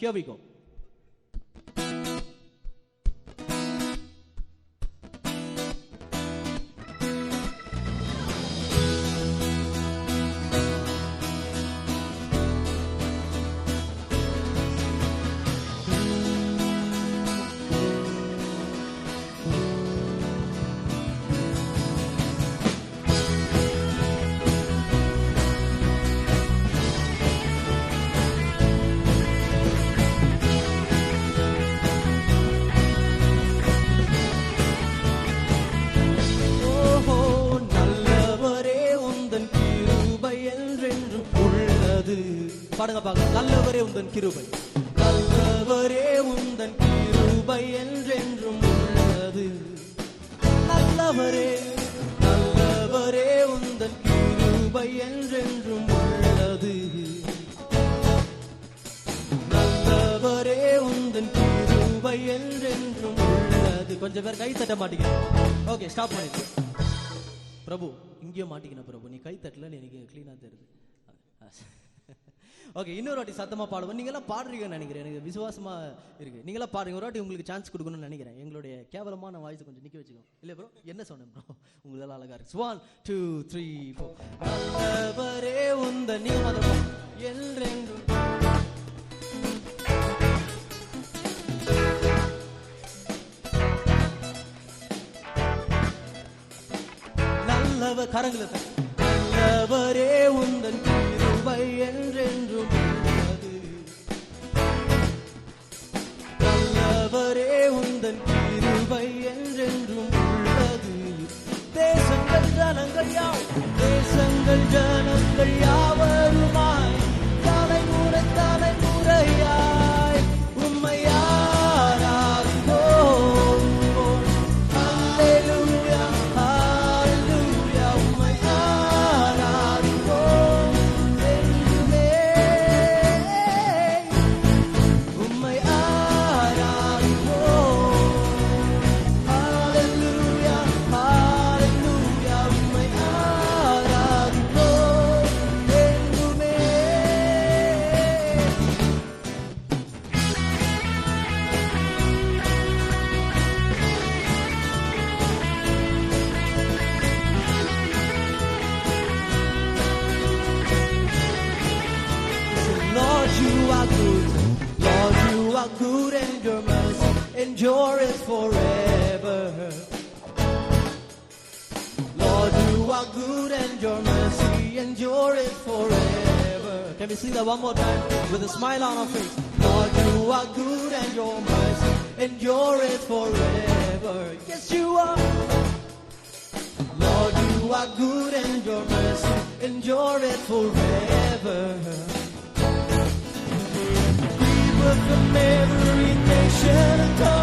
Here we go. பாடுங்க பாருங்க. நல்லவரே உந்தன் கிருபை, நல்லவரே உந்தன் கிருபை என்றென்றும் உள்ளது. நல்லவரே நல்லவரே உந்தன் கிருபை என்றென்றும் உள்ளது. நல்லவரே உந்தன் கிருபை என்றென்றும் உள்ளது. கொஞ்சம் பேர் கை தட்ட மாட்டீங்க. ஓகே, ஸ்டாப் பண்ணிடு. பிரபு இங்கேயும் மாட்டீங்கன்னா பிரபு, நீ கை தட்டல, எனக்கு கிளீனா தெரியுது. ஓகே, இன்னொரு வாட்டி சத்தமா பாடுவோம். நீங்களாம் பாடுறீங்கன்னு நினைக்கிறேன், எனக்கு விசுவாசமா இருக்கு. நீங்களாம் பாடுங்க. ஒரு வாட்டி உங்களுக்கு சான்ஸ் கொடுக்கணும்னு நினைக்கிறேன். எங்களுடைய கேவலமான வாய்ஸ் கொஞ்சம் நிக்க வச்சுக்கோ. இல்ல ப்ரோ, என்ன சொன்னேன் ப்ரோ? உங்களுக்கு அழகா இருக்கு. 1 2 3 4. நல்லவரே உந்தன், நீங்க மாத்திரம் என்றென்றும். நல்லவர் கரங்களை நல்லவரே உந்தன் கிருபை என்றென்றும் உள்ளது. நல்லவரே உந்தன் கிருபை என்றென்றும் உள்ளது. தேசங்கள் ஜனங்கள் யாவருமாய் தலைமுறை தலைமுறையாய் உம்மை ஆராதிப்போம். அல்லேலூயா அல்லேலூயா உம்மை ஆராதிப்போம். என்றுமே உம்மை ஆராதிப்போம். அல்லேலூயா அல்லேலூயா உம்மை ஆராதிப்போம். என்றுமே. Lord, you are good. Lord, you are good, and your mercy endureth forever. Lord, you are good, and your mercy endureth forever. Can we sing that one more time with a smile on our face? Lord, you are good, and your mercy endureth forever. Yes, you are. Lord, you are good, and your mercy endureth forever. People from every nation and tongue